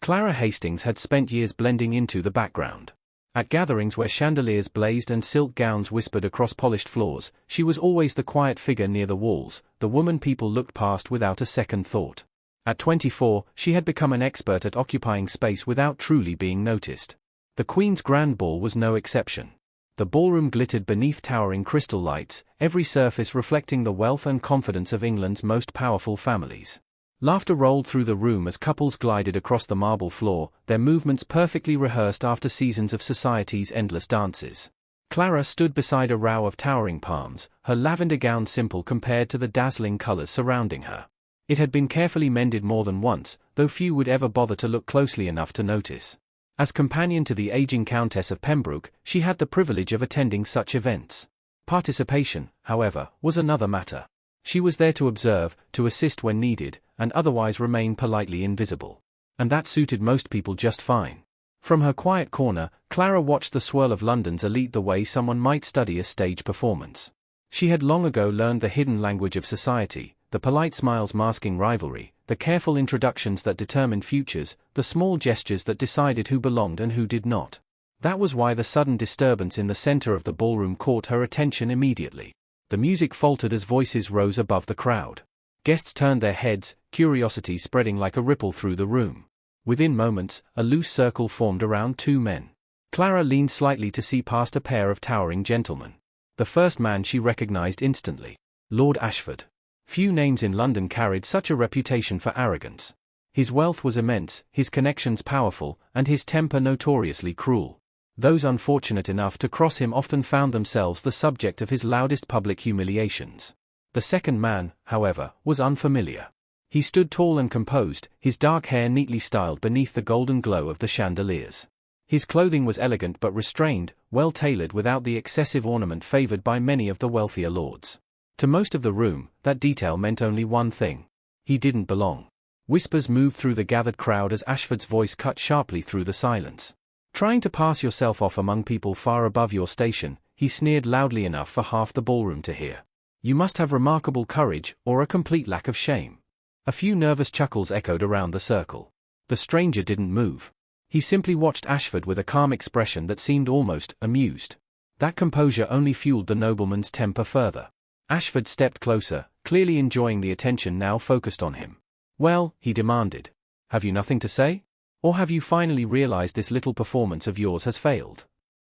Clara Hastings had spent years blending into the background. At gatherings where chandeliers blazed and silk gowns whispered across polished floors, she was always the quiet figure near the walls, the woman people looked past without a second thought. At 24, she had become an expert at occupying space without truly being noticed. The Queen's Grand Ball was no exception. The ballroom glittered beneath towering crystal lights, every surface reflecting the wealth and confidence of England's most powerful families. Laughter rolled through the room as couples glided across the marble floor, their movements perfectly rehearsed after seasons of society's endless dances. Clara stood beside a row of towering palms, her lavender gown simple compared to the dazzling colors surrounding her. It had been carefully mended more than once, though few would ever bother to look closely enough to notice. As companion to the aging Countess of Pembroke, she had the privilege of attending such events. Participation, however, was another matter. She was there to observe, to assist when needed, and otherwise remain politely invisible. And that suited most people just fine. From her quiet corner, Clara watched the swirl of London's elite the way someone might study a stage performance. She had long ago learned the hidden language of society, the polite smiles masking rivalry, the careful introductions that determined futures, the small gestures that decided who belonged and who did not. That was why the sudden disturbance in the center of the ballroom caught her attention immediately. The music faltered as voices rose above the crowd. Guests turned their heads, curiosity spreading like a ripple through the room. Within moments, a loose circle formed around two men. Clara leaned slightly to see past a pair of towering gentlemen. The first man she recognized instantly. Lord Ashford. Few names in London carried such a reputation for arrogance. His wealth was immense, his connections powerful, and his temper notoriously cruel. Those unfortunate enough to cross him often found themselves the subject of his loudest public humiliations. The second man, however, was unfamiliar. He stood tall and composed, his dark hair neatly styled beneath the golden glow of the chandeliers. His clothing was elegant but restrained, well tailored without the excessive ornament favored by many of the wealthier lords. To most of the room, that detail meant only one thing. He didn't belong. Whispers moved through the gathered crowd as Ashford's voice cut sharply through the silence. Trying to pass yourself off among people far above your station, he sneered loudly enough for half the ballroom to hear. You must have remarkable courage, or a complete lack of shame. A few nervous chuckles echoed around the circle. The stranger didn't move. He simply watched Ashford with a calm expression that seemed almost amused. That composure only fueled the nobleman's temper further. Ashford stepped closer, clearly enjoying the attention now focused on him. Well, he demanded. Have you nothing to say? Or have you finally realized this little performance of yours has failed?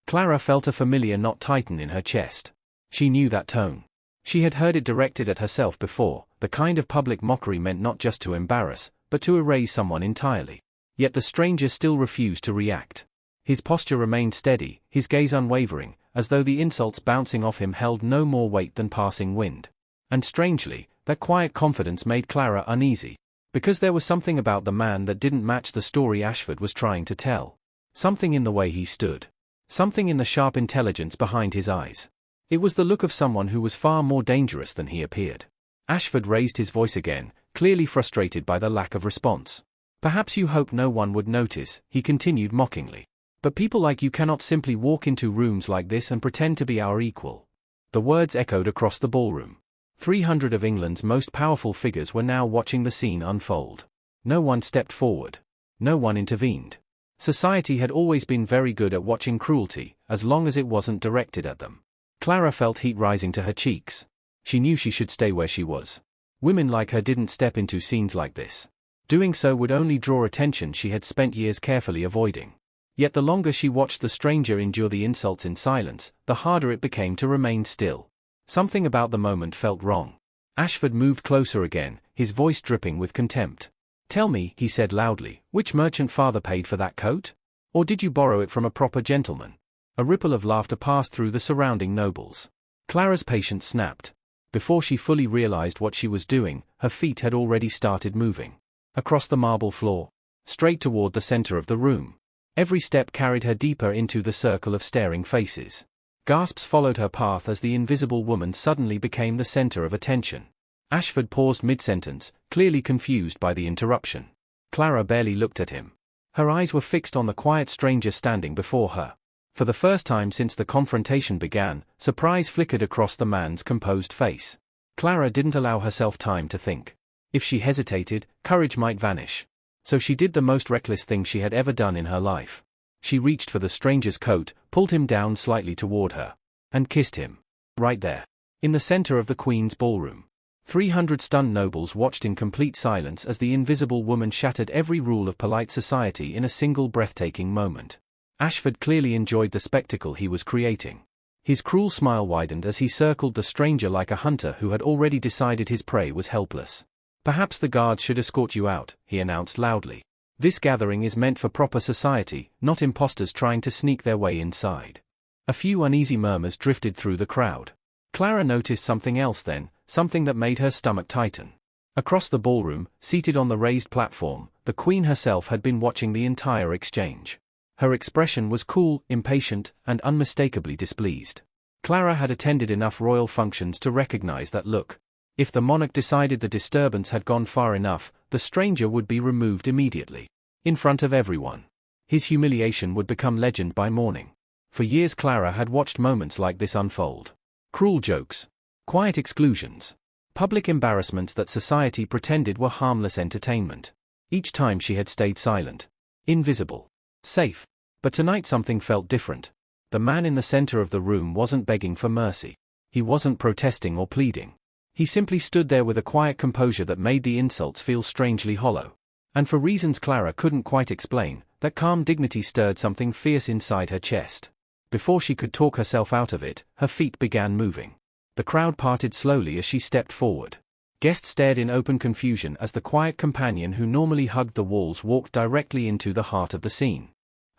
Clara felt a familiar knot tighten in her chest. She knew that tone. She had heard it directed at herself before, the kind of public mockery meant not just to embarrass, but to erase someone entirely. Yet the stranger still refused to react. His posture remained steady, his gaze unwavering, as though the insults bouncing off him held no more weight than passing wind. And strangely, that quiet confidence made Clara uneasy. Because there was something about the man that didn't match the story Ashford was trying to tell. Something in the way he stood. Something in the sharp intelligence behind his eyes. It was the look of someone who was far more dangerous than he appeared. Ashford raised his voice again, clearly frustrated by the lack of response. Perhaps you hope no one would notice, he continued mockingly. But people like you cannot simply walk into rooms like this and pretend to be our equal. The words echoed across the ballroom. 300 of England's most powerful figures were now watching the scene unfold. No one stepped forward. No one intervened. Society had always been very good at watching cruelty, as long as it wasn't directed at them. Clara felt heat rising to her cheeks. She knew she should stay where she was. Women like her didn't step into scenes like this. Doing so would only draw attention she had spent years carefully avoiding. Yet the longer she watched the stranger endure the insults in silence, the harder it became to remain still. Something about the moment felt wrong. Ashford moved closer again, his voice dripping with contempt. Tell me, he said loudly, which merchant father paid for that coat? Or did you borrow it from a proper gentleman? A ripple of laughter passed through the surrounding nobles. Clara's patience snapped. Before she fully realized what she was doing, her feet had already started moving. Across the marble floor. Straight toward the center of the room. Every step carried her deeper into the circle of staring faces. Gasps followed her path as the invisible woman suddenly became the center of attention. Ashford paused mid-sentence, clearly confused by the interruption. Clara barely looked at him. Her eyes were fixed on the quiet stranger standing before her. For the first time since the confrontation began, surprise flickered across the man's composed face. Clara didn't allow herself time to think. If she hesitated, courage might vanish. So she did the most reckless thing she had ever done in her life. She reached for the stranger's coat, pulled him down slightly toward her, and kissed him. Right there. In the center of the Queen's ballroom. 300 stunned nobles watched in complete silence as the invisible woman shattered every rule of polite society in a single breathtaking moment. Ashford clearly enjoyed the spectacle he was creating. His cruel smile widened as he circled the stranger like a hunter who had already decided his prey was helpless. "Perhaps the guards should escort you out," he announced loudly. "This gathering is meant for proper society, not imposters trying to sneak their way inside." A few uneasy murmurs drifted through the crowd. Clara noticed something else then, something that made her stomach tighten. Across the ballroom, seated on the raised platform, the Queen herself had been watching the entire exchange. Her expression was cool, impatient, and unmistakably displeased. Clara had attended enough royal functions to recognize that look. If the monarch decided the disturbance had gone far enough, the stranger would be removed immediately. In front of everyone. His humiliation would become legend by morning. For years Clara had watched moments like this unfold. Cruel jokes. Quiet exclusions. Public embarrassments that society pretended were harmless entertainment. Each time she had stayed silent. Invisible. Safe. But tonight something felt different. The man in the center of the room wasn't begging for mercy. He wasn't protesting or pleading. He simply stood there with a quiet composure that made the insults feel strangely hollow. And for reasons Clara couldn't quite explain, that calm dignity stirred something fierce inside her chest. Before she could talk herself out of it, her feet began moving. The crowd parted slowly as she stepped forward. Guests stared in open confusion as the quiet companion who normally hugged the walls walked directly into the heart of the scene.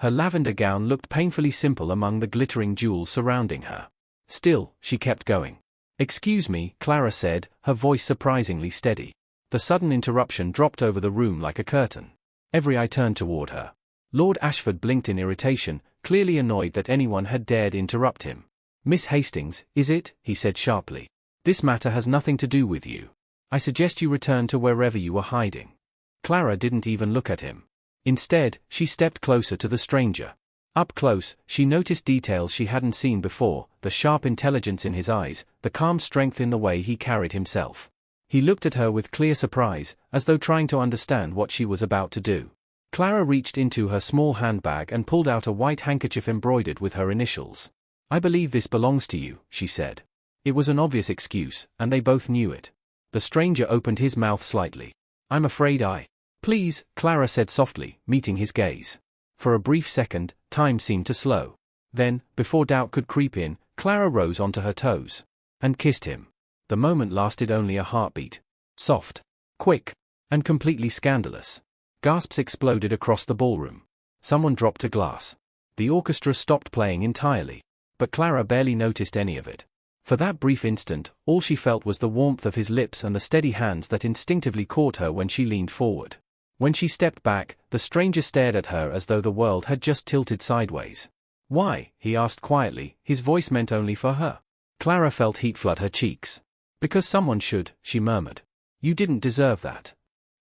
Her lavender gown looked painfully simple among the glittering jewels surrounding her. Still, she kept going. "Excuse me," Clara said, her voice surprisingly steady. The sudden interruption dropped over the room like a curtain. Every eye turned toward her. Lord Ashford blinked in irritation, clearly annoyed that anyone had dared interrupt him. "Miss Hastings, is it?" he said sharply. "This matter has nothing to do with you. I suggest you return to wherever you were hiding." Clara didn't even look at him. Instead, she stepped closer to the stranger. Up close, she noticed details she hadn't seen before, the sharp intelligence in his eyes, the calm strength in the way he carried himself. He looked at her with clear surprise, as though trying to understand what she was about to do. Clara reached into her small handbag and pulled out a white handkerchief embroidered with her initials. "I believe this belongs to you," she said. It was an obvious excuse, and they both knew it. The stranger opened his mouth slightly. "I'm afraid I—" "Please," Clara said softly, meeting his gaze. For a brief second, time seemed to slow. Then, before doubt could creep in, Clara rose onto her toes. And kissed him. The moment lasted only a heartbeat. Soft. Quick. And completely scandalous. Gasps exploded across the ballroom. Someone dropped a glass. The orchestra stopped playing entirely. But Clara barely noticed any of it. For that brief instant, all she felt was the warmth of his lips and the steady hands that instinctively caught her when she leaned forward. When she stepped back, the stranger stared at her as though the world had just tilted sideways. "Why?" he asked quietly, his voice meant only for her. Clara felt heat flood her cheeks. "Because someone should," she murmured. "You didn't deserve that."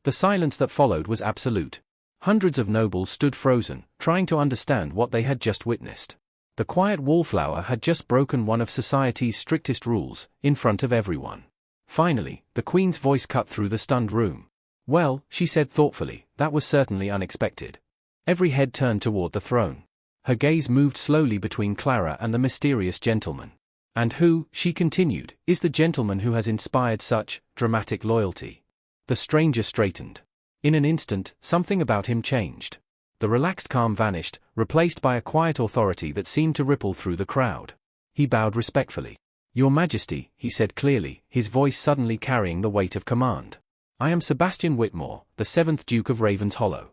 The silence that followed was absolute. Hundreds of nobles stood frozen, trying to understand what they had just witnessed. The quiet wallflower had just broken one of society's strictest rules, in front of everyone. Finally, the Queen's voice cut through the stunned room. "Well," she said thoughtfully, "that was certainly unexpected." Every head turned toward the throne. Her gaze moved slowly between Clara and the mysterious gentleman. "And who," she continued, "is the gentleman who has inspired such dramatic loyalty?" The stranger straightened. In an instant, something about him changed. The relaxed calm vanished, replaced by a quiet authority that seemed to ripple through the crowd. He bowed respectfully. "Your Majesty," he said clearly, his voice suddenly carrying the weight of command. "I am Sebastian Whitmore, the 7th Duke of Ravenshollow."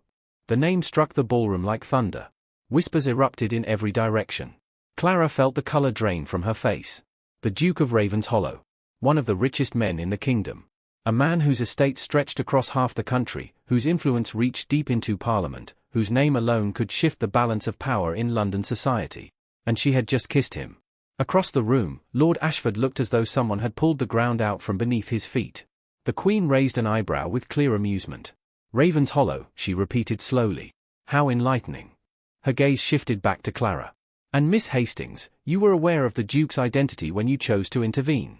The name struck the ballroom like thunder. Whispers erupted in every direction. Clara felt the color drain from her face. The Duke of Ravenshollow. One of the richest men in the kingdom. A man whose estate stretched across half the country, whose influence reached deep into Parliament, whose name alone could shift the balance of power in London society. And she had just kissed him. Across the room, Lord Ashford looked as though someone had pulled the ground out from beneath his feet. The Queen raised an eyebrow with clear amusement. "Ravenshollow," she repeated slowly. "How enlightening." Her gaze shifted back to Clara. "And Miss Hastings, you were aware of the Duke's identity when you chose to intervene."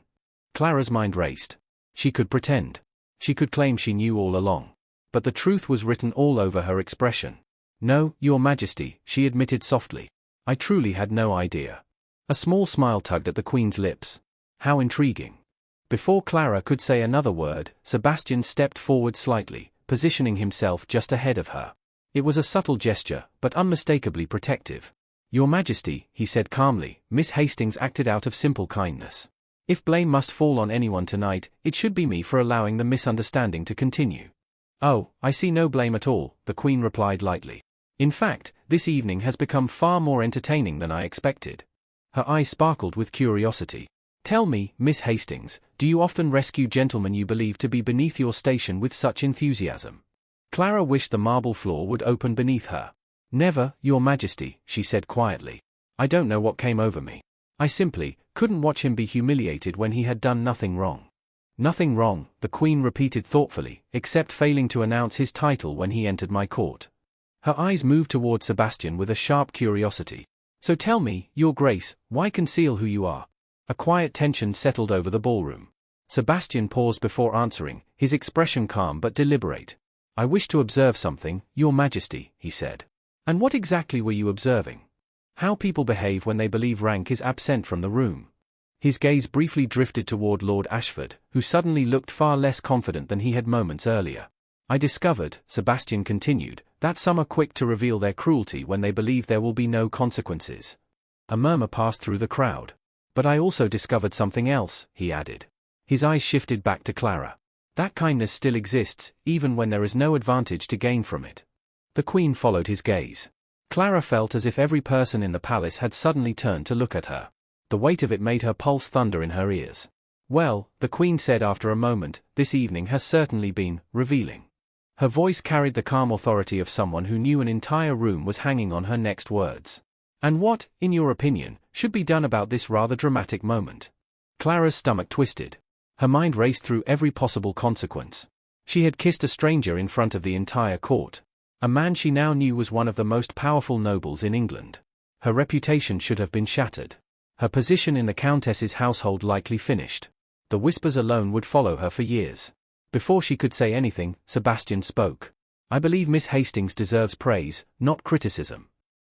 Clara's mind raced. She could pretend. She could claim she knew all along. but the truth was written all over her expression. "No, Your Majesty," she admitted softly. "I truly had no idea." A small smile tugged at the Queen's lips. How intriguing. Before Clara could say another word, Sebastian stepped forward slightly, positioning himself just ahead of her. It was a subtle gesture, but unmistakably protective. "Your Majesty," he said calmly, "Miss Hastings acted out of simple kindness. If blame must fall on anyone tonight, it should be me for allowing the misunderstanding to continue." "Oh, I see no blame at all," the Queen replied lightly. "In fact, this evening has become far more entertaining than I expected." Her eyes sparkled with curiosity. "Tell me, Miss Hastings, do you often rescue gentlemen you believe to be beneath your station with such enthusiasm?" Clara wished the marble floor would open beneath her. "Never, Your Majesty," she said quietly. "I don't know what came over me. I simply couldn't watch him be humiliated when he had done nothing wrong." "Nothing wrong," the Queen repeated thoughtfully, "except failing to announce his title when he entered my court." Her eyes moved toward Sebastian with a sharp curiosity. "So tell me, Your Grace, why conceal who you are?" A quiet tension settled over the ballroom. Sebastian paused before answering, his expression calm but deliberate. "I wish to observe something, Your Majesty," he said. "And what exactly were you observing?" "How people behave when they believe rank is absent from the room." His gaze briefly drifted toward Lord Ashford, who suddenly looked far less confident than he had moments earlier. "I discovered," Sebastian continued, "that some are quick to reveal their cruelty when they believe there will be no consequences." A murmur passed through the crowd. "But I also discovered something else," he added. His eyes shifted back to Clara. "That kindness still exists, even when there is no advantage to gain from it." The Queen followed his gaze. Clara felt as if every person in the palace had suddenly turned to look at her. The weight of it made her pulse thunder in her ears. "Well," the Queen said after a moment, "this evening has certainly been revealing." Her voice carried the calm authority of someone who knew an entire room was hanging on her next words. "And what, in your opinion, should be done about this rather dramatic moment?" Clara's stomach twisted. Her mind raced through every possible consequence. She had kissed a stranger in front of the entire court. A man she now knew was one of the most powerful nobles in England. Her reputation should have been shattered. Her position in the Countess's household likely finished. The whispers alone would follow her for years. Before she could say anything, Sebastian spoke. "I believe Miss Hastings deserves praise, not criticism."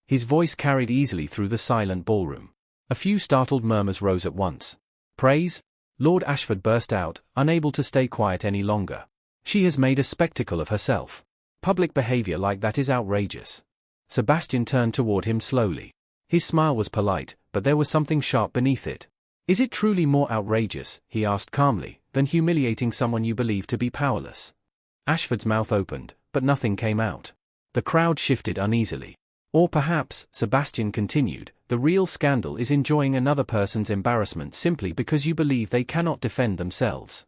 His voice carried easily through the silent ballroom. A few startled murmurs rose at once. "Praise?" Lord Ashford burst out, unable to stay quiet any longer. "She has made a spectacle of herself. Public behavior like that is outrageous." Sebastian turned toward him slowly. His smile was polite, but there was something sharp beneath it. "Is it truly more outrageous," he asked calmly, "than humiliating someone you believe to be powerless?" Ashford's mouth opened, but nothing came out. The crowd shifted uneasily. "Or perhaps," Sebastian continued, "the real scandal is enjoying another person's embarrassment simply because you believe they cannot defend themselves."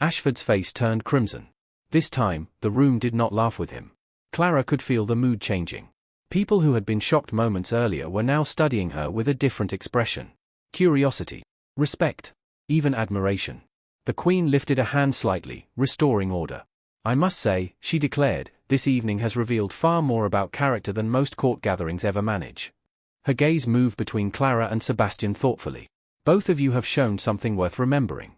Ashford's face turned crimson. This time, the room did not laugh with him. Clara could feel the mood changing. People who had been shocked moments earlier were now studying her with a different expression. Curiosity, respect, even admiration. The Queen lifted a hand slightly, restoring order. "I must say," she declared, "this evening has revealed far more about character than most court gatherings ever manage." Her gaze moved between Clara and Sebastian thoughtfully. "Both of you have shown something worth remembering."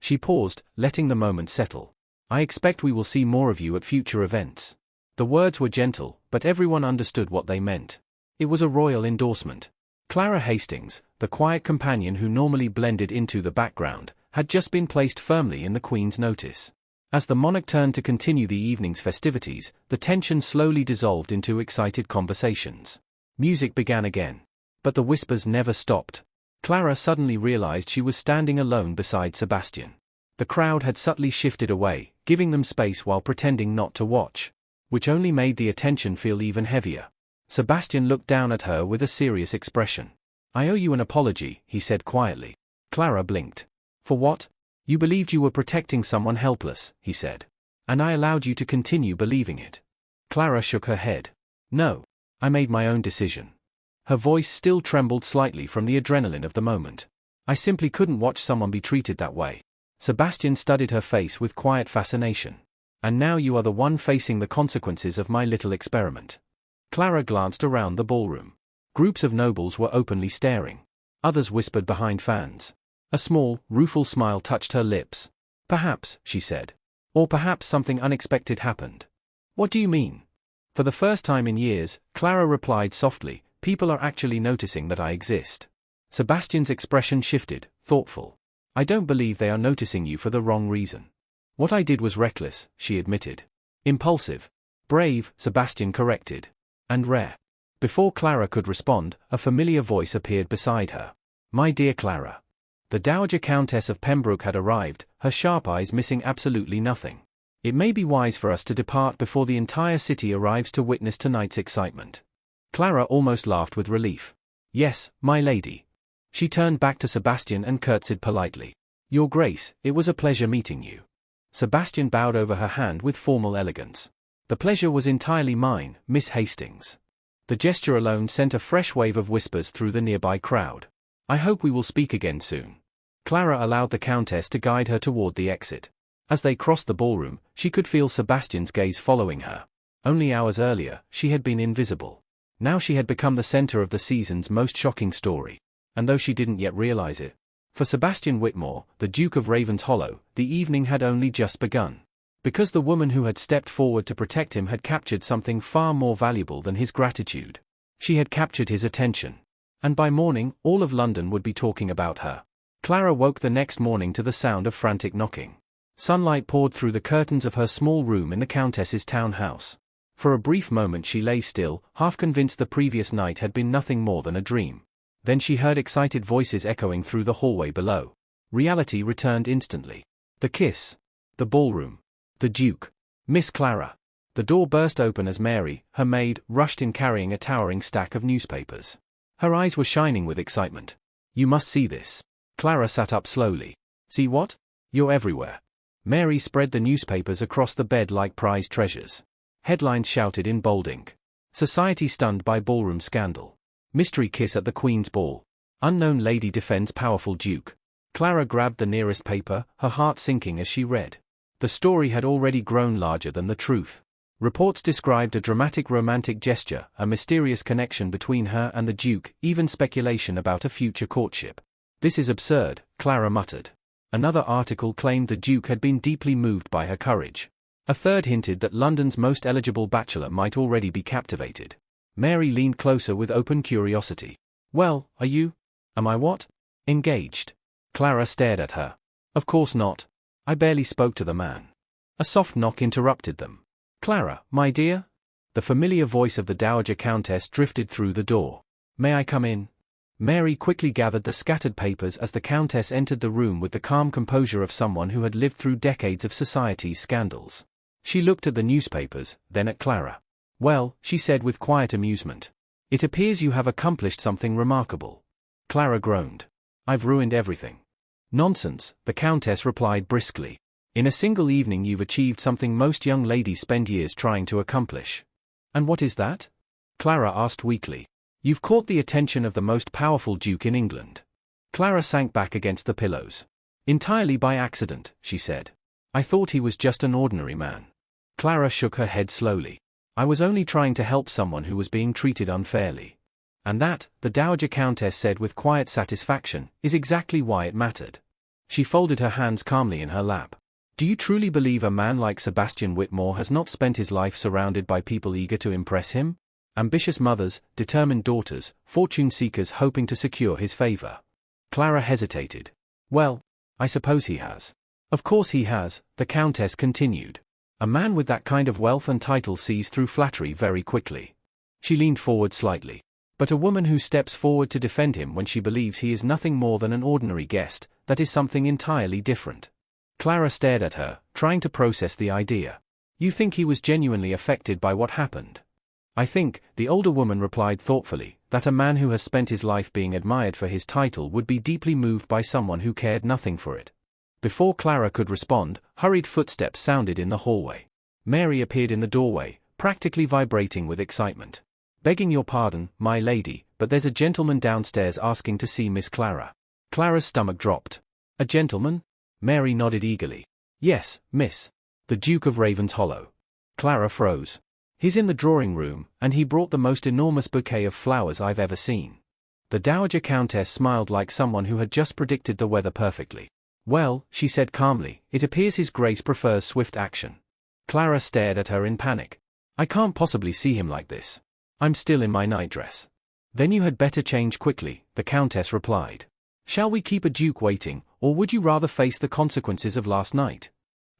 She paused, letting the moment settle. "I expect we will see more of you at future events." The words were gentle, but everyone understood what they meant. It was a royal endorsement. Clara Hastings, the quiet companion who normally blended into the background, had just been placed firmly in the Queen's notice. As the monarch turned to continue the evening's festivities, the tension slowly dissolved into excited conversations. Music began again. But the whispers never stopped. Clara suddenly realized she was standing alone beside Sebastian. The crowd had subtly shifted away, giving them space while pretending not to watch, which only made the attention feel even heavier. Sebastian looked down at her with a serious expression. "I owe you an apology," he said quietly. Clara blinked. "For what?" "You believed you were protecting someone helpless," he said. "And I allowed you to continue believing it." Clara shook her head. "No. I made my own decision." Her voice still trembled slightly from the adrenaline of the moment. "I simply couldn't watch someone be treated that way." Sebastian studied her face with quiet fascination. "And now you are the one facing the consequences of my little experiment." Clara glanced around the ballroom. Groups of nobles were openly staring. Others whispered behind fans. A small, rueful smile touched her lips. "Perhaps," she said. "Or perhaps something unexpected happened." What do you mean? For the first time in years, Clara replied softly, people are actually noticing that I exist. Sebastian's expression shifted, thoughtful. I don't believe they are noticing you for the wrong reason. What I did was reckless, she admitted. Impulsive. Brave, Sebastian corrected. And rare. Before Clara could respond, a familiar voice appeared beside her. My dear Clara. The Dowager Countess of Pembroke had arrived, her sharp eyes missing absolutely nothing. It may be wise for us to depart before the entire city arrives to witness tonight's excitement. Clara almost laughed with relief. Yes, my lady. She turned back to Sebastian and curtsied politely. Your Grace, it was a pleasure meeting you. Sebastian bowed over her hand with formal elegance. The pleasure was entirely mine, Miss Hastings. The gesture alone sent a fresh wave of whispers through the nearby crowd. I hope we will speak again soon. Clara allowed the Countess to guide her toward the exit. As they crossed the ballroom, she could feel Sebastian's gaze following her. Only hours earlier, she had been invisible. Now she had become the center of the season's most shocking story. And though she didn't yet realize it, for Sebastian Whitmore, the Duke of Ravenshollow, the evening had only just begun. Because the woman who had stepped forward to protect him had captured something far more valuable than his gratitude. She had captured his attention. And by morning, all of London would be talking about her. Clara woke the next morning to the sound of frantic knocking. Sunlight poured through the curtains of her small room in the Countess's townhouse. For a brief moment she lay still, half convinced the previous night had been nothing more than a dream. Then she heard excited voices echoing through the hallway below. Reality returned instantly. The kiss. The ballroom. The Duke. Miss Clara. The door burst open as Mary, her maid, rushed in carrying a towering stack of newspapers. Her eyes were shining with excitement. You must see this. Clara sat up slowly. See what? You're everywhere. Mary spread the newspapers across the bed like prized treasures. Headlines shouted in bold ink. Society stunned by ballroom scandal. Mystery kiss at the Queen's ball. Unknown lady defends powerful Duke. Clara grabbed the nearest paper, her heart sinking as she read. The story had already grown larger than the truth. Reports described a dramatic romantic gesture, a mysterious connection between her and the Duke, even speculation about a future courtship. This is absurd, Clara muttered. Another article claimed the Duke had been deeply moved by her courage. A third hinted that London's most eligible bachelor might already be captivated. Mary leaned closer with open curiosity. Well, are you? Am I what? Engaged. Clara stared at her. Of course not. I barely spoke to the man. A soft knock interrupted them. Clara, my dear? The familiar voice of the Dowager Countess drifted through the door. May I come in? Mary quickly gathered the scattered papers as the Countess entered the room with the calm composure of someone who had lived through decades of society's scandals. She looked at the newspapers, then at Clara. Well, she said with quiet amusement. It appears you have accomplished something remarkable. Clara groaned. I've ruined everything. Nonsense, the Countess replied briskly. In a single evening you've achieved something most young ladies spend years trying to accomplish. And what is that? Clara asked weakly. You've caught the attention of the most powerful Duke in England. Clara sank back against the pillows. Entirely by accident, she said. I thought he was just an ordinary man. Clara shook her head slowly. I was only trying to help someone who was being treated unfairly. And that, the Dowager Countess said with quiet satisfaction, is exactly why it mattered. She folded her hands calmly in her lap. Do you truly believe a man like Sebastian Whitmore has not spent his life surrounded by people eager to impress him? Ambitious mothers, determined daughters, fortune seekers hoping to secure his favor. Clara hesitated. Well, I suppose he has. Of course he has, the Countess continued. A man with that kind of wealth and title sees through flattery very quickly. She leaned forward slightly. But a woman who steps forward to defend him when she believes he is nothing more than an ordinary guest, that is something entirely different. Clara stared at her, trying to process the idea. You think he was genuinely affected by what happened? I think, the older woman replied thoughtfully, that a man who has spent his life being admired for his title would be deeply moved by someone who cared nothing for it. Before Clara could respond, hurried footsteps sounded in the hallway. Mary appeared in the doorway, practically vibrating with excitement. Begging your pardon, my lady, but there's a gentleman downstairs asking to see Miss Clara. Clara's stomach dropped. A gentleman? Mary nodded eagerly. Yes, miss. The Duke of Ravenshollow. Clara froze. He's in the drawing room, and he brought the most enormous bouquet of flowers I've ever seen. The Dowager Countess smiled like someone who had just predicted the weather perfectly. Well, she said calmly, it appears His Grace prefers swift action. Clara stared at her in panic. I can't possibly see him like this. I'm still in my nightdress. Then you had better change quickly, the Countess replied. Shall we keep a duke waiting, or would you rather face the consequences of last night?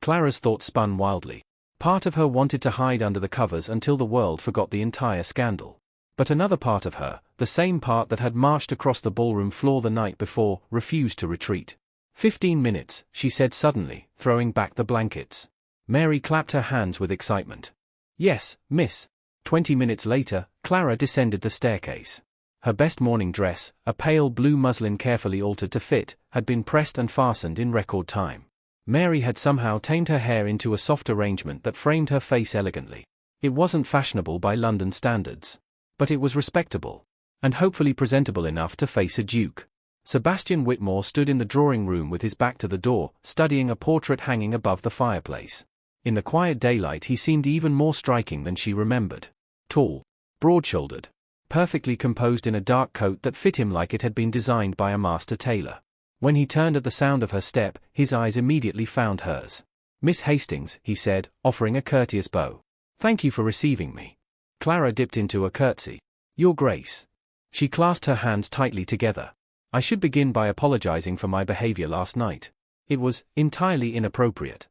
Clara's thoughts spun wildly. Part of her wanted to hide under the covers until the world forgot the entire scandal. But another part of her, the same part that had marched across the ballroom floor the night before, refused to retreat. 15 minutes, she said suddenly, throwing back the blankets. Mary clapped her hands with excitement. Yes, miss. 20 minutes later, Clara descended the staircase. Her best morning dress, a pale blue muslin carefully altered to fit, had been pressed and fastened in record time. Mary had somehow tamed her hair into a soft arrangement that framed her face elegantly. It wasn't fashionable by London standards. But it was respectable. And hopefully presentable enough to face a duke. Sebastian Whitmore stood in the drawing room with his back to the door, studying a portrait hanging above the fireplace. In the quiet daylight he seemed even more striking than she remembered. Tall, broad-shouldered, perfectly composed in a dark coat that fit him like it had been designed by a master tailor. When he turned at the sound of her step, his eyes immediately found hers. Miss Hastings, he said, offering a courteous bow. Thank you for receiving me. Clara dipped into a curtsy. Your Grace. She clasped her hands tightly together. I should begin by apologizing for my behavior last night. It was entirely inappropriate.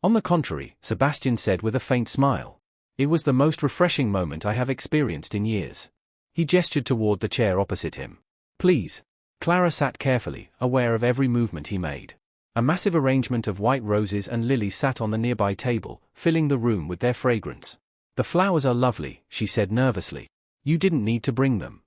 On the contrary, Sebastian said with a faint smile. It was the most refreshing moment I have experienced in years. He gestured toward the chair opposite him. Please. Clara sat carefully, aware of every movement he made. A massive arrangement of white roses and lilies sat on the nearby table, filling the room with their fragrance. The flowers are lovely, she said nervously. You didn't need to bring them.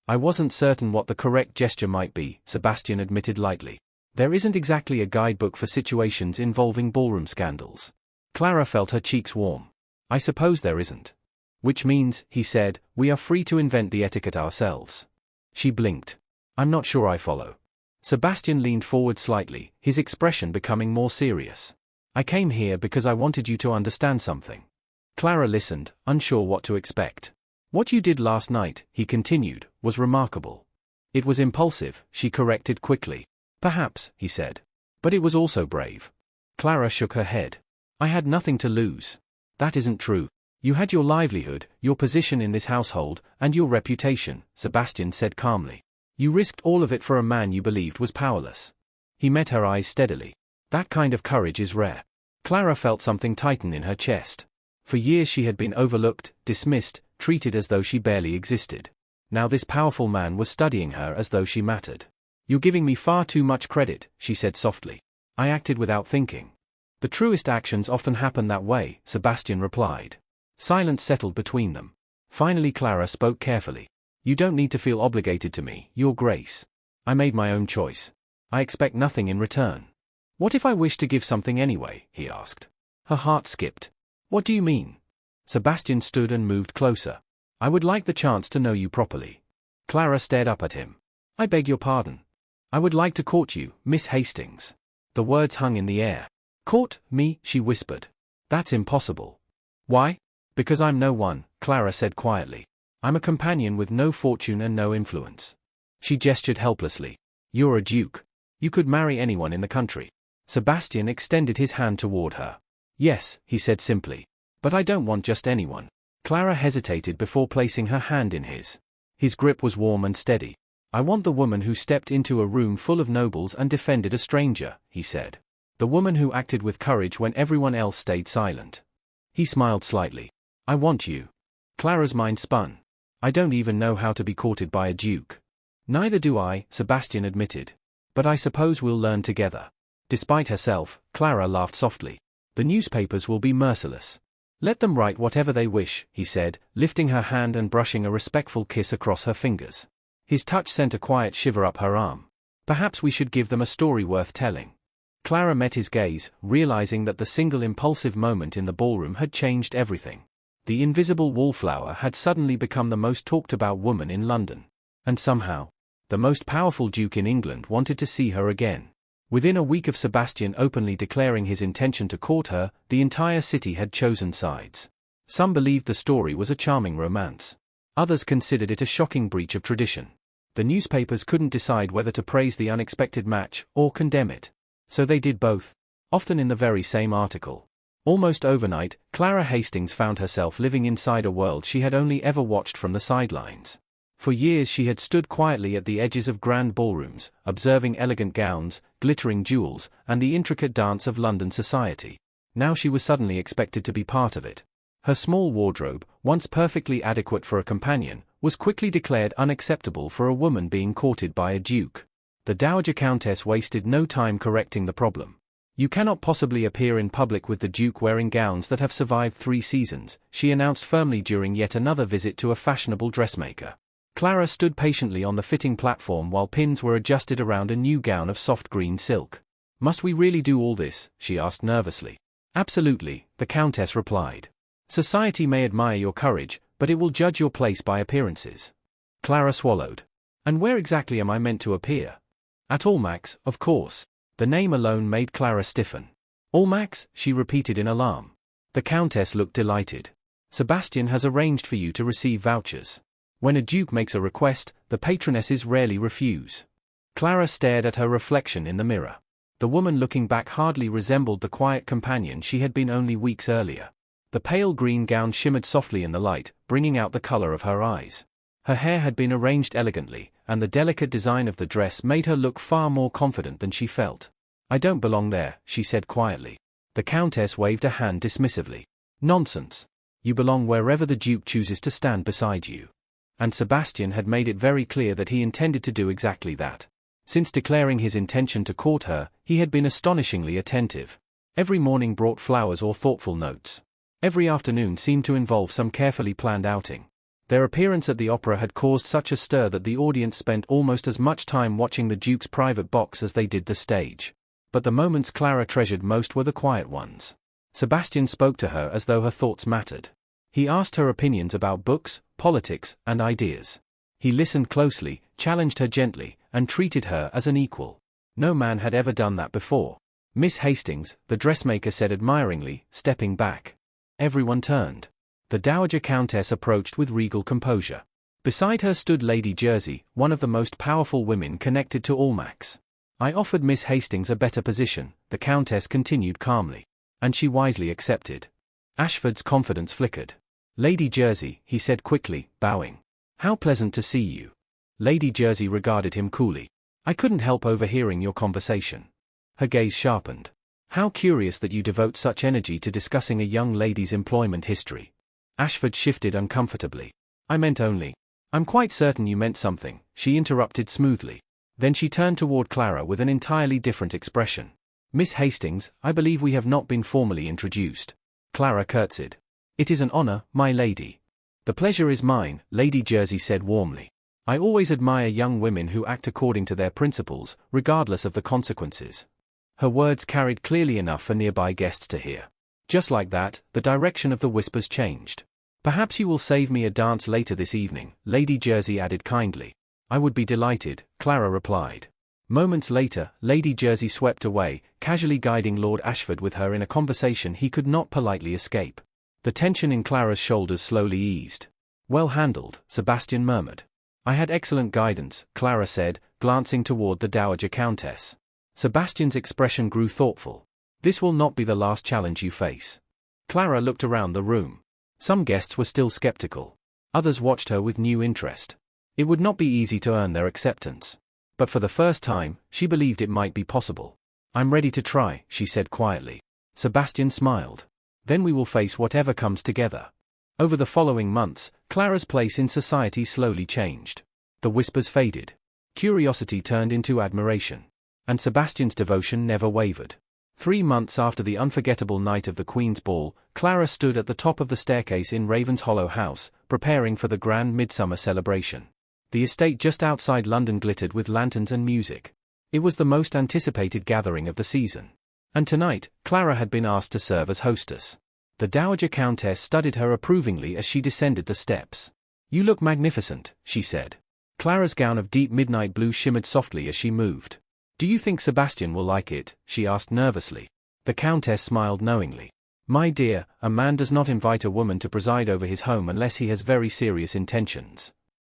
I wasn't certain what the correct gesture might be, Sebastian admitted lightly. There isn't exactly a guidebook for situations involving ballroom scandals. Clara felt her cheeks warm. I suppose there isn't. Which means, he said, we are free to invent the etiquette ourselves. She blinked. I'm not sure I follow. Sebastian leaned forward slightly, his expression becoming more serious. I came here because I wanted you to understand something. Clara listened, unsure what to expect. What you did last night, he continued, was remarkable. It was impulsive, she corrected quickly. Perhaps, he said. But it was also brave. Clara shook her head. I had nothing to lose. That isn't true. You had your livelihood, your position in this household, and your reputation, Sebastian said calmly. You risked all of it for a man you believed was powerless. He met her eyes steadily. That kind of courage is rare. Clara felt something tighten in her chest. For years she had been overlooked, dismissed, treated as though she barely existed. Now this powerful man was studying her as though she mattered. You're giving me far too much credit, she said softly. I acted without thinking. The truest actions often happen that way, Sebastian replied. Silence settled between them. Finally Clara spoke carefully. You don't need to feel obligated to me, Your Grace. I made my own choice. I expect nothing in return. What if I wish to give something anyway, he asked. Her heart skipped. What do you mean? Sebastian stood and moved closer. I would like the chance to know you properly. Clara stared up at him. I beg your pardon. I would like to court you, Miss Hastings. The words hung in the air. Court me, she whispered. That's impossible. Why? Because I'm no one, Clara said quietly. I'm a companion with no fortune and no influence. She gestured helplessly. You're a duke. You could marry anyone in the country. Sebastian extended his hand toward her. Yes, he said simply. But I don't want just anyone. Clara hesitated before placing her hand in his. His grip was warm and steady. I want the woman who stepped into a room full of nobles and defended a stranger, he said. The woman who acted with courage when everyone else stayed silent. He smiled slightly. I want you. Clara's mind spun. I don't even know how to be courted by a duke. Neither do I, Sebastian admitted. But I suppose we'll learn together. Despite herself, Clara laughed softly. The newspapers will be merciless. Let them write whatever they wish, he said, lifting her hand and brushing a respectful kiss across her fingers. His touch sent a quiet shiver up her arm. Perhaps we should give them a story worth telling. Clara met his gaze, realizing that the single impulsive moment in the ballroom had changed everything. The invisible wallflower had suddenly become the most talked about woman in London. And somehow, the most powerful duke in England wanted to see her again. Within a week of Sebastian openly declaring his intention to court her, the entire city had chosen sides. Some believed the story was a charming romance. Others considered it a shocking breach of tradition. The newspapers couldn't decide whether to praise the unexpected match or condemn it. So they did both, often in the very same article. Almost overnight, Clara Hastings found herself living inside a world she had only ever watched from the sidelines. For years she had stood quietly at the edges of grand ballrooms, observing elegant gowns, glittering jewels, and the intricate dance of London society. Now she was suddenly expected to be part of it. Her small wardrobe, once perfectly adequate for a companion, was quickly declared unacceptable for a woman being courted by a duke. The Dowager Countess wasted no time correcting the problem. "You cannot possibly appear in public with the Duke wearing gowns that have survived 3 seasons," she announced firmly during yet another visit to a fashionable dressmaker. Clara stood patiently on the fitting platform while pins were adjusted around a new gown of soft green silk. "Must we really do all this?" she asked nervously. "Absolutely," the Countess replied. "Society may admire your courage, but it will judge your place by appearances." Clara swallowed. "And where exactly am I meant to appear?" "At Almack's, of course." The name alone made Clara stiffen. "Almack's?" she repeated in alarm. The Countess looked delighted. "Sebastian has arranged for you to receive vouchers. When a duke makes a request, the patronesses rarely refuse." Clara stared at her reflection in the mirror. The woman looking back hardly resembled the quiet companion she had been only weeks earlier. The pale green gown shimmered softly in the light, bringing out the color of her eyes. Her hair had been arranged elegantly, and the delicate design of the dress made her look far more confident than she felt. "I don't belong there," she said quietly. The Countess waved a hand dismissively. "Nonsense. You belong wherever the Duke chooses to stand beside you." And Sebastian had made it very clear that he intended to do exactly that. Since declaring his intention to court her, he had been astonishingly attentive. Every morning brought flowers or thoughtful notes. Every afternoon seemed to involve some carefully planned outing. Their appearance at the opera had caused such a stir that the audience spent almost as much time watching the Duke's private box as they did the stage. But the moments Clara treasured most were the quiet ones. Sebastian spoke to her as though her thoughts mattered. He asked her opinions about books, politics, and ideas. He listened closely, challenged her gently, and treated her as an equal. No man had ever done that before. "Miss Hastings," the dressmaker said admiringly, stepping back. Everyone turned. The Dowager Countess approached with regal composure. Beside her stood Lady Jersey, one of the most powerful women connected to Almack's. "I offered Miss Hastings a better position," the Countess continued calmly. "And she wisely accepted." Ashford's confidence flickered. "Lady Jersey," he said quickly, bowing. "How pleasant to see you." Lady Jersey regarded him coolly. "I couldn't help overhearing your conversation." Her gaze sharpened. "How curious that you devote such energy to discussing a young lady's employment history." Ashford shifted uncomfortably. "I meant only—" "I'm quite certain you meant something," she interrupted smoothly. Then she turned toward Clara with an entirely different expression. "Miss Hastings, I believe we have not been formally introduced." Clara curtsied. "It is an honor, my lady." "The pleasure is mine," Lady Jersey said warmly. "I always admire young women who act according to their principles, regardless of the consequences." Her words carried clearly enough for nearby guests to hear. Just like that, the direction of the whispers changed. "Perhaps you will save me a dance later this evening," Lady Jersey added kindly. "I would be delighted," Clara replied. Moments later, Lady Jersey swept away, casually guiding Lord Ashford with her in a conversation he could not politely escape. The tension in Clara's shoulders slowly eased. "Well handled," Sebastian murmured. "I had excellent guidance," Clara said, glancing toward the Dowager Countess. Sebastian's expression grew thoughtful. "This will not be the last challenge you face." Clara looked around the room. Some guests were still skeptical. Others watched her with new interest. It would not be easy to earn their acceptance. But for the first time, she believed it might be possible. "I'm ready to try," she said quietly. Sebastian smiled. "Then we will face whatever comes together." Over the following months, Clara's place in society slowly changed. The whispers faded. Curiosity turned into admiration. And Sebastian's devotion never wavered. 3 months after the unforgettable night of the Queen's Ball, Clara stood at the top of the staircase in Ravenshollow House, preparing for the grand midsummer celebration. The estate just outside London glittered with lanterns and music. It was the most anticipated gathering of the season. And tonight, Clara had been asked to serve as hostess. The Dowager Countess studied her approvingly as she descended the steps. "You look magnificent," she said. Clara's gown of deep midnight blue shimmered softly as she moved. "Do you think Sebastian will like it?" she asked nervously. The Countess smiled knowingly. "My dear, a man does not invite a woman to preside over his home unless he has very serious intentions."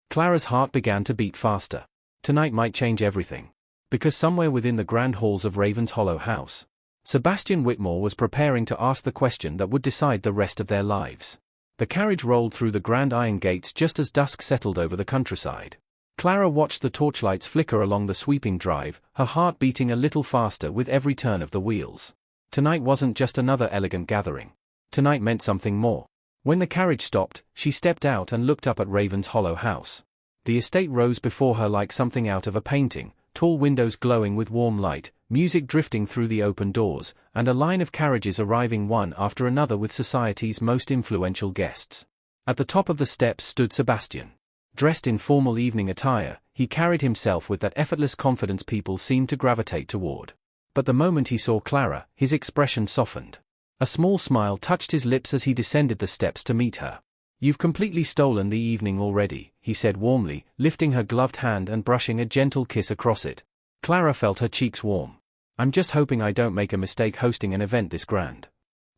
Clara's heart began to beat faster. Tonight might change everything. Because somewhere within the grand halls of Ravenshollow House, Sebastian Whitmore was preparing to ask the question that would decide the rest of their lives. The carriage rolled through the grand iron gates just as dusk settled over the countryside. Clara watched the torchlights flicker along the sweeping drive, her heart beating a little faster with every turn of the wheels. Tonight wasn't just another elegant gathering. Tonight meant something more. When the carriage stopped, she stepped out and looked up at Raven's Hollow house. The estate rose before her like something out of a painting, tall windows glowing with warm light, music drifting through the open doors, and a line of carriages arriving one after another with society's most influential guests. At the top of the steps stood Sebastian. Dressed in formal evening attire, he carried himself with that effortless confidence people seemed to gravitate toward. But the moment he saw Clara, his expression softened. A small smile touched his lips as he descended the steps to meet her. "You've completely stolen the evening already," he said warmly, lifting her gloved hand and brushing a gentle kiss across it. Clara felt her cheeks warm. "I'm just hoping I don't make a mistake hosting an event this grand."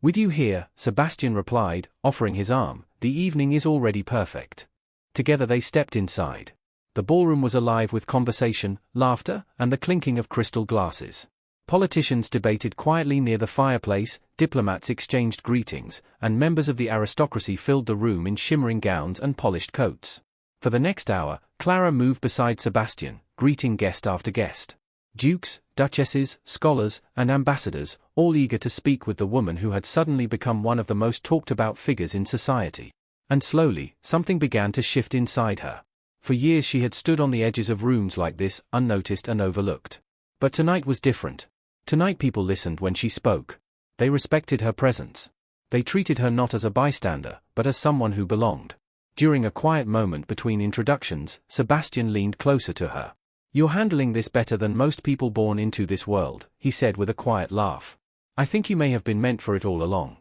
"With you here," Sebastian replied, offering his arm, "the evening is already perfect." Together they stepped inside. The ballroom was alive with conversation, laughter, and the clinking of crystal glasses. Politicians debated quietly near the fireplace, diplomats exchanged greetings, and members of the aristocracy filled the room in shimmering gowns and polished coats. For the next hour, Clara moved beside Sebastian, greeting guest after guest. Dukes, duchesses, scholars, and ambassadors, all eager to speak with the woman who had suddenly become one of the most talked-about figures in society. And slowly, something began to shift inside her. For years she had stood on the edges of rooms like this, unnoticed and overlooked. But tonight was different. Tonight people listened when she spoke. They respected her presence. They treated her not as a bystander, but as someone who belonged. During a quiet moment between introductions, Sebastian leaned closer to her. "You're handling this better than most people born into this world," he said with a quiet laugh. "I think you may have been meant for it all along."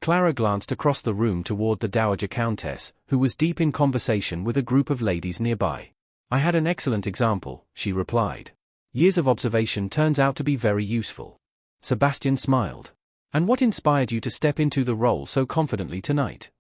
Clara glanced across the room toward the Dowager Countess, who was deep in conversation with a group of ladies nearby. "I had an excellent example," she replied. "Years of observation turns out to be very useful." Sebastian smiled. "And what inspired you to step into the role so confidently tonight?"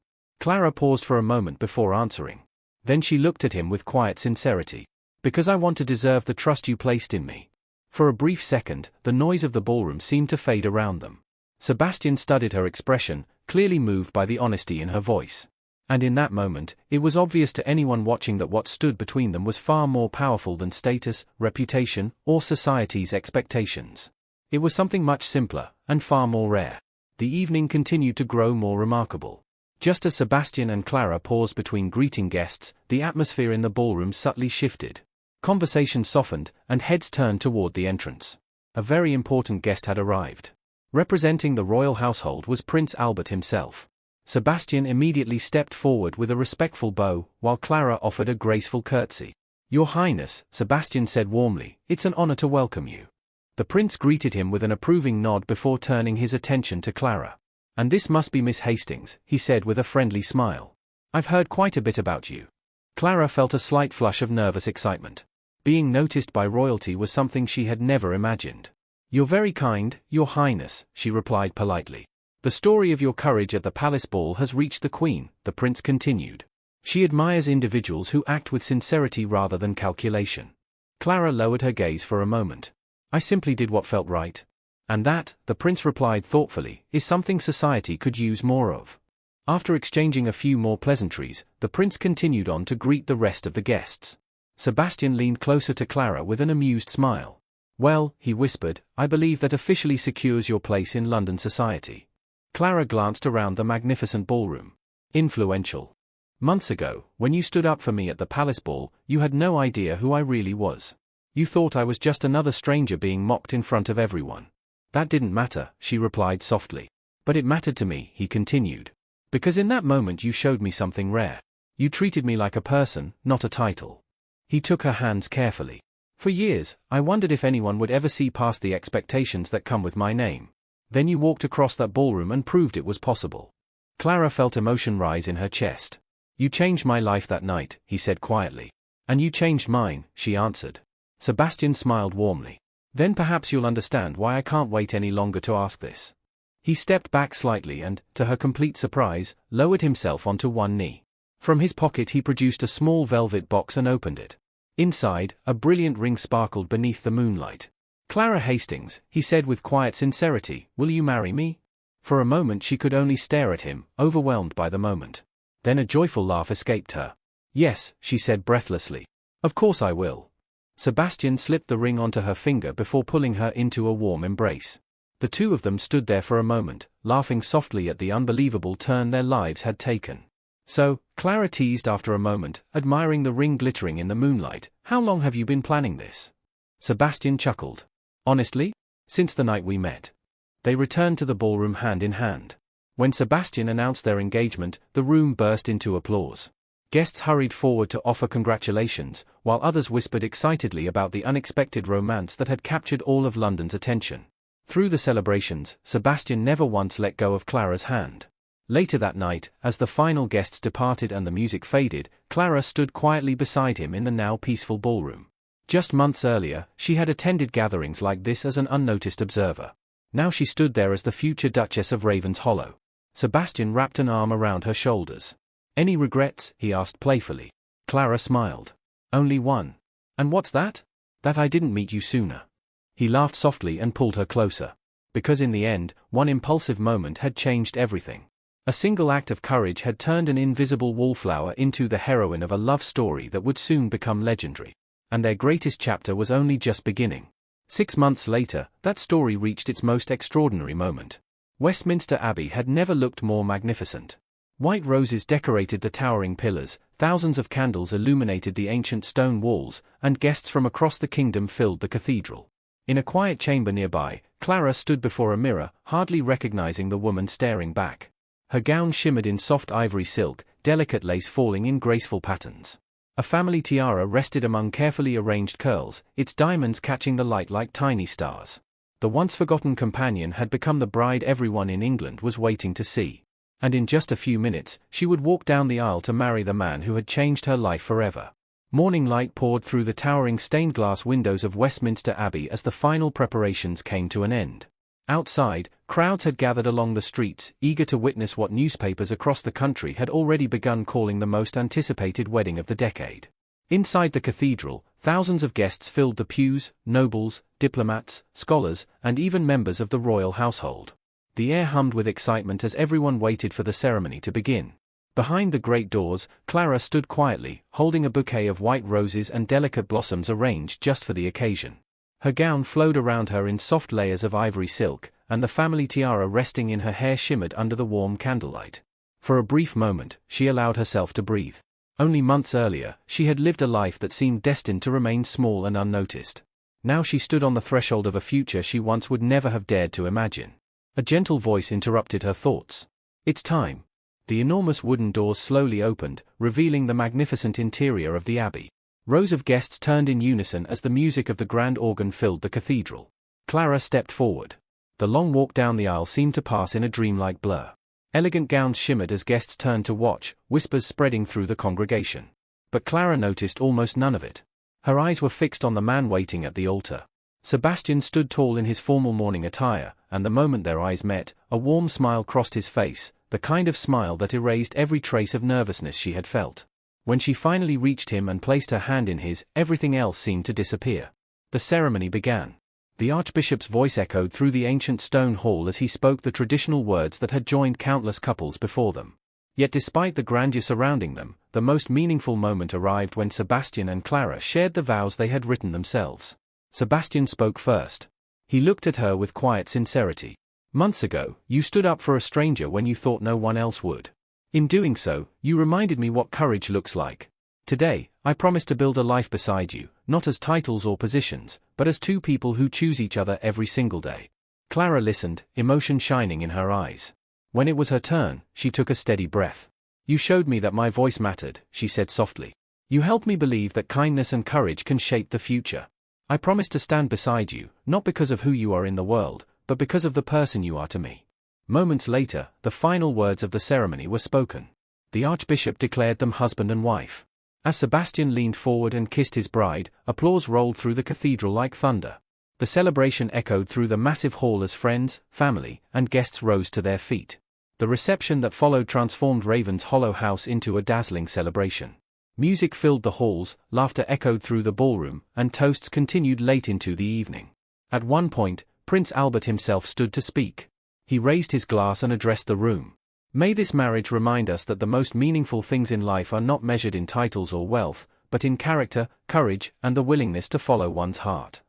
Clara paused for a moment before answering. Then she looked at him with quiet sincerity. "Because I want to deserve the trust you placed in me." For a brief second, the noise of the ballroom seemed to fade around them. Sebastian studied her expression, clearly moved by the honesty in her voice. And in that moment, it was obvious to anyone watching that what stood between them was far more powerful than status, reputation, or society's expectations. It was something much simpler, and far more rare. The evening continued to grow more remarkable. Just as Sebastian and Clara paused between greeting guests, the atmosphere in the ballroom subtly shifted. Conversation softened, and heads turned toward the entrance. A very important guest had arrived. Representing the royal household was Prince Albert himself. Sebastian immediately stepped forward with a respectful bow, while Clara offered a graceful curtsy. "Your Highness," Sebastian said warmly, "it's an honor to welcome you." The prince greeted him with an approving nod before turning his attention to Clara. "And this must be Miss Hastings," he said with a friendly smile. "I've heard quite a bit about you." Clara felt a slight flush of nervous excitement. Being noticed by royalty was something she had never imagined. "You're very kind, Your Highness," she replied politely. "The story of your courage at the palace ball has reached the Queen," the prince continued. "She admires individuals who act with sincerity rather than calculation." Clara lowered her gaze for a moment. "I simply did what felt right. And that," the prince replied thoughtfully, "is something society could use more of." After exchanging a few more pleasantries, the prince continued on to greet the rest of the guests. Sebastian leaned closer to Clara with an amused smile. "Well," he whispered, "I believe that officially secures your place in London society." Clara glanced around the magnificent ballroom. "Influential. Months ago, when you stood up for me at the palace ball, you had no idea who I really was. You thought I was just another stranger being mocked in front of everyone." "That didn't matter," she replied softly. "But it mattered to me," he continued. "Because in that moment you showed me something rare. You treated me like a person, not a title." He took her hands carefully. "For years, I wondered if anyone would ever see past the expectations that come with my name. Then you walked across that ballroom and proved it was possible." Clara felt emotion rise in her chest. "You changed my life that night," he said quietly. "And you changed mine," she answered. Sebastian smiled warmly. "Then perhaps you'll understand why I can't wait any longer to ask this." He stepped back slightly and, to her complete surprise, lowered himself onto one knee. From his pocket he produced a small velvet box and opened it. Inside, a brilliant ring sparkled beneath the moonlight. "Clara Hastings," he said with quiet sincerity, "will you marry me?" For a moment she could only stare at him, overwhelmed by the moment. Then a joyful laugh escaped her. "Yes," she said breathlessly. "Of course I will." Sebastian slipped the ring onto her finger before pulling her into a warm embrace. The two of them stood there for a moment, laughing softly at the unbelievable turn their lives had taken. "So," Clara teased after a moment, admiring the ring glittering in the moonlight, "how long have you been planning this?" Sebastian chuckled. "Honestly? Since the night we met." They returned to the ballroom hand in hand. When Sebastian announced their engagement, the room burst into applause. Guests hurried forward to offer congratulations, while others whispered excitedly about the unexpected romance that had captured all of London's attention. Through the celebrations, Sebastian never once let go of Clara's hand. Later that night, as the final guests departed and the music faded, Clara stood quietly beside him in the now peaceful ballroom. Just months earlier, she had attended gatherings like this as an unnoticed observer. Now she stood there as the future Duchess of Ravenshollow. Sebastian wrapped an arm around her shoulders. "Any regrets?" he asked playfully. Clara smiled. "Only one." "And what's that?" "That I didn't meet you sooner." He laughed softly and pulled her closer. Because in the end, one impulsive moment had changed everything. A single act of courage had turned an invisible wallflower into the heroine of a love story that would soon become legendary. And their greatest chapter was only just beginning. 6 months later, that story reached its most extraordinary moment. Westminster Abbey had never looked more magnificent. White roses decorated the towering pillars, thousands of candles illuminated the ancient stone walls, and guests from across the kingdom filled the cathedral. In a quiet chamber nearby, Clara stood before a mirror, hardly recognizing the woman staring back. Her gown shimmered in soft ivory silk, delicate lace falling in graceful patterns. A family tiara rested among carefully arranged curls, its diamonds catching the light like tiny stars. The once-forgotten companion had become the bride everyone in England was waiting to see. And in just a few minutes, she would walk down the aisle to marry the man who had changed her life forever. Morning light poured through the towering stained-glass windows of Westminster Abbey as the final preparations came to an end. Outside, crowds had gathered along the streets, eager to witness what newspapers across the country had already begun calling the most anticipated wedding of the decade. Inside the cathedral, thousands of guests filled the pews, nobles, diplomats, scholars, and even members of the royal household. The air hummed with excitement as everyone waited for the ceremony to begin. Behind the great doors, Clara stood quietly, holding a bouquet of white roses and delicate blossoms arranged just for the occasion. Her gown flowed around her in soft layers of ivory silk, and the family tiara resting in her hair shimmered under the warm candlelight. For a brief moment, she allowed herself to breathe. Only months earlier, she had lived a life that seemed destined to remain small and unnoticed. Now she stood on the threshold of a future she once would never have dared to imagine. A gentle voice interrupted her thoughts. "It's time." The enormous wooden doors slowly opened, revealing the magnificent interior of the abbey. Rows of guests turned in unison as the music of the grand organ filled the cathedral. Clara stepped forward. The long walk down the aisle seemed to pass in a dreamlike blur. Elegant gowns shimmered as guests turned to watch, whispers spreading through the congregation. But Clara noticed almost none of it. Her eyes were fixed on the man waiting at the altar. Sebastian stood tall in his formal morning attire, and the moment their eyes met, a warm smile crossed his face, the kind of smile that erased every trace of nervousness she had felt. When she finally reached him and placed her hand in his, everything else seemed to disappear. The ceremony began. The Archbishop's voice echoed through the ancient stone hall as he spoke the traditional words that had joined countless couples before them. Yet despite the grandeur surrounding them, the most meaningful moment arrived when Sebastian and Clara shared the vows they had written themselves. Sebastian spoke first. He looked at her with quiet sincerity. "Months ago, you stood up for a stranger when you thought no one else would. In doing so, you reminded me what courage looks like. Today, I promise to build a life beside you, not as titles or positions, but as two people who choose each other every single day." Clara listened, emotion shining in her eyes. When it was her turn, she took a steady breath. "You showed me that my voice mattered," she said softly. "You helped me believe that kindness and courage can shape the future. I promise to stand beside you, not because of who you are in the world, but because of the person you are to me." Moments later, the final words of the ceremony were spoken. The Archbishop declared them husband and wife. As Sebastian leaned forward and kissed his bride, applause rolled through the cathedral like thunder. The celebration echoed through the massive hall as friends, family, and guests rose to their feet. The reception that followed transformed Ravenshollow House into a dazzling celebration. Music filled the halls, laughter echoed through the ballroom, and toasts continued late into the evening. At one point, Prince Albert himself stood to speak. He raised his glass and addressed the room. May this marriage remind us that the most meaningful things in life are not measured in titles or wealth, but in character, courage, and the willingness to follow one's heart.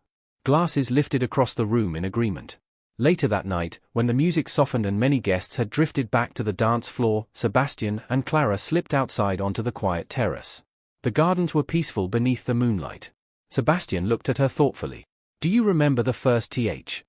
Glasses lifted across the room in agreement. Later that night, when the music softened and many guests had drifted back to the dance floor, Sebastian and Clara slipped outside onto the quiet terrace. The gardens were peaceful beneath the moonlight. Sebastian looked at her thoughtfully. "Do you remember the first th?